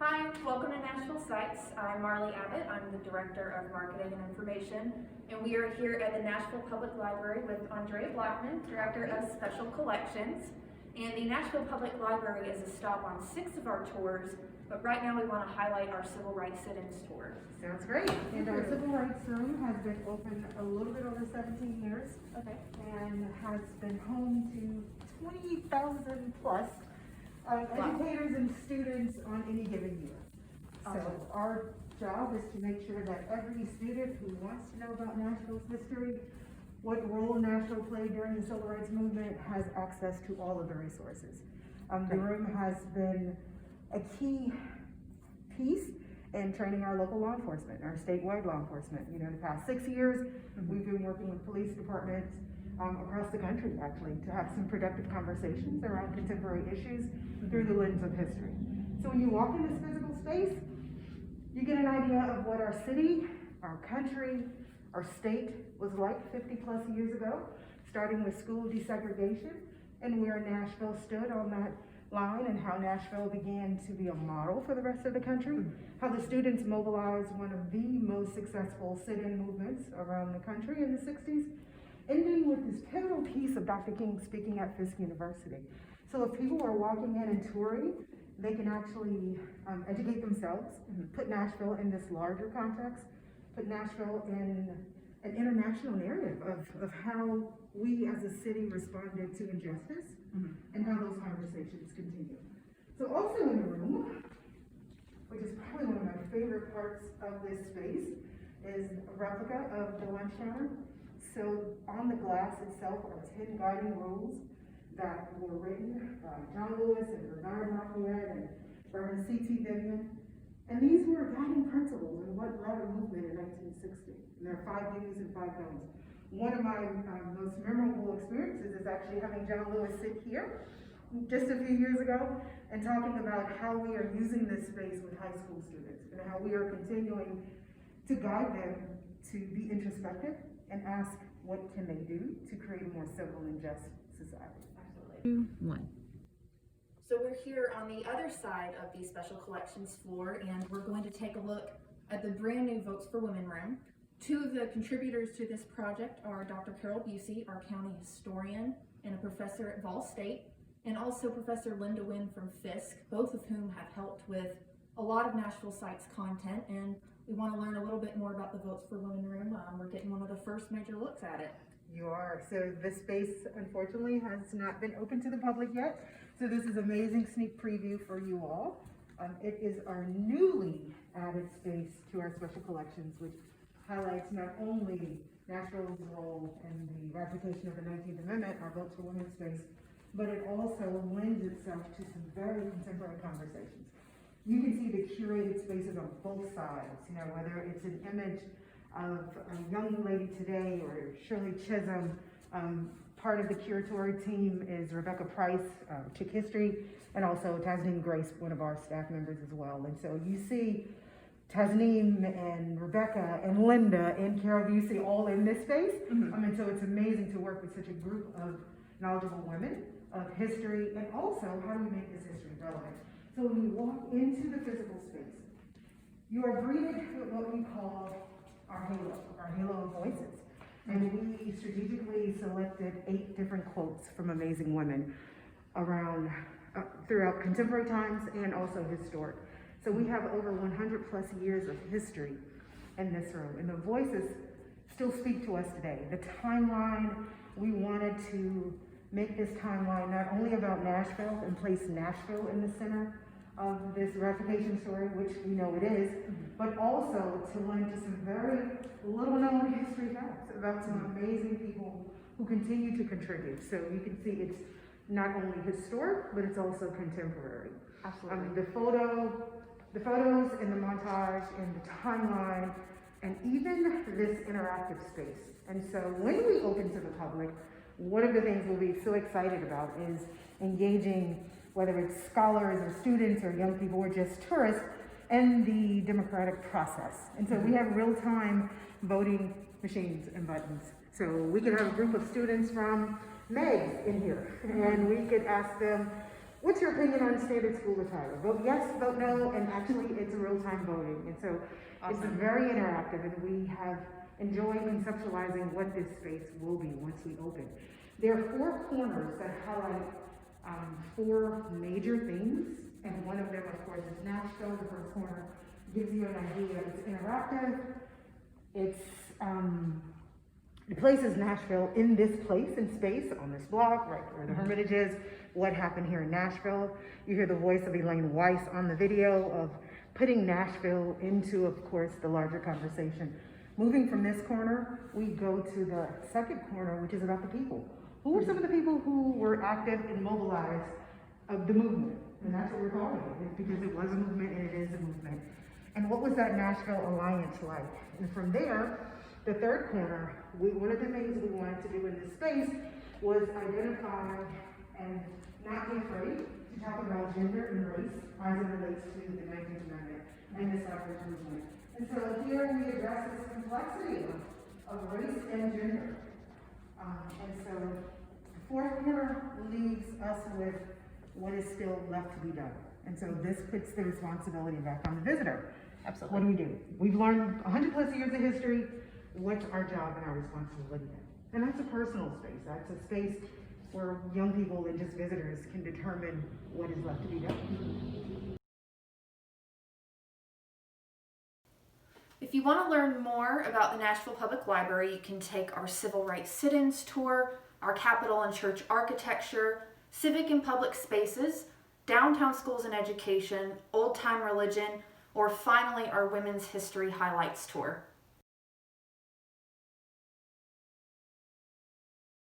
Hi, welcome to Nashville Sites. I'm Marley Abbott. I'm the Director of Marketing and Information, and we are here at the Nashville Public Library with Andrea Blackman, Director of Special Collections. And the Nashville Public Library is a stop on 6 of our tours, but right now we want to highlight our Civil Rights Sit-ins tour. Sounds great. And our Civil Rights Room has been open a little bit over 17 years. Okay. And has been home to 20,000 plus educators and students on any given year. Awesome. So our job is to make sure that every student who wants to know about Nashville's history, what role Nashville played during the Civil Rights Movement, has access to all of the resources. The room has been a key piece in training our local law enforcement, our statewide law enforcement. You know, in the past 6 years, we've been working with police departments across the country, actually, to have some productive conversations around contemporary issues through the lens of history. So when you walk in this physical space, you get an idea of what our city, our country, our state was like 50 plus years ago, starting with school desegregation and where Nashville stood on that line, and how Nashville began to be a model for the rest of the country, how the students mobilized one of the most successful sit-in movements around the country in the 60s, ending with this pivotal piece of Dr. King speaking at Fisk University. So if people are walking in and touring, they can actually educate themselves, put Nashville in this larger context, put Nashville in an international narrative of how we as a city responded to injustice and how those conversations continue. So also in the room, which is probably one of my favorite parts of this space, is a replica of the lunch counter. So on the glass itself are 10 guiding rules that were written by John Lewis and Andrea Blackman and Reverend C.T. Vivian. And these were guiding principles in what led a movement in 1960. And there are 5 do's and 5 don'ts. One of my most memorable experiences is actually having John Lewis sit here just a few years ago and talking about how we are using this space with high school students and how we are continuing to guide them to be introspective and ask what can they do to create a more civil and just society. Absolutely. 2, 1. So we're here on the other side of the Special Collections floor, and we're going to take a look at the brand new Votes for Women room. 2 of the contributors to this project are Dr. Carol Busey, our county historian and a professor at Vol State, and also Professor Linda Wynn from Fisk, both of whom have helped with a lot of Nashville Sites content, and we want to learn a little bit more about the Votes for Women room. We're getting one of the first major looks at it. You are. So this space, unfortunately, has not been open to the public yet. So this is an amazing sneak preview for you all. It is our newly added space to our special collections, which highlights not only Nashville's role in the ratification of the 19th Amendment, our Votes for Women space, but it also lends itself to some very contemporary conversations. You can see the curated spaces on both sides, you know, whether it's an image of a young lady today or Shirley Chisholm. Part of the curatory team is Rebecca Price, Chick History, and also Tasneem Grace, one of our staff members as well. And so you see Tasneem and Rebecca and Linda and Carol Busey all in this space. And so it's amazing to work with such a group of knowledgeable women of history, and also how do we make this history relevant. So when you walk into the physical space, you are greeted with what we call our halo of voices. And we strategically selected 8 different quotes from amazing women around, throughout contemporary times and also historic. So we have over 100 plus years of history in this room, and the voices still speak to us today. The timeline, we wanted to make this timeline not only about Nashville and place Nashville in the center of this ratification story, which we know it is, but also to lend to some very little known history facts about some amazing people who continue to contribute. So you can see it's not only historic, but it's also contemporary. Absolutely. The photos and the montage and the timeline, and even this interactive space. And so when we open to the public, one of the things we'll be so excited about is engaging, whether it's scholars or students or young people or just tourists, in the democratic process. And so we have real-time voting machines and buttons. So we could have a group of students from Meg in here, and we could ask them what's your opinion on standard school attire? Vote yes, vote no, and actually it's real-time voting. And so it's very interactive, and we have enjoyed conceptualizing what this space will be once we open. There are 4 corners that highlight 4 major themes, and one of them, of course, is Nashville. The first corner gives you an idea. It's interactive. It's it places Nashville in this place and space on this block, right where the Hermitage is. What happened here in Nashville? You hear the voice of Elaine Weiss on the video of putting Nashville into, of course, the larger conversation. Moving from this corner, we go to the second corner, which is about the people. Who were some of the people who were active and mobilized of the movement? And that's what we're calling it, because it was a movement and it is a movement. And what was that Nashville Alliance like? And from there, the third corner, one of the things we wanted to do in this space was identify and not be afraid to talk about gender and race as it relates to the 19th Amendment and the suffrage movement. And so here we address this complexity of race and gender. And so the fourth corner leaves us with what is still left to be done. And so this puts the responsibility back on the visitor. Absolutely. What do? We've learned 100+ years of history. What's our job and our responsibility? And that's a personal space. That's a space where young people and just visitors can determine what is left to be done. If you want to learn more about the Nashville Public Library, you can take our Civil Rights Sit-ins tour, our Capitol and Church architecture, civic and public spaces, downtown schools and education, old-time religion, or finally our Women's History Highlights tour.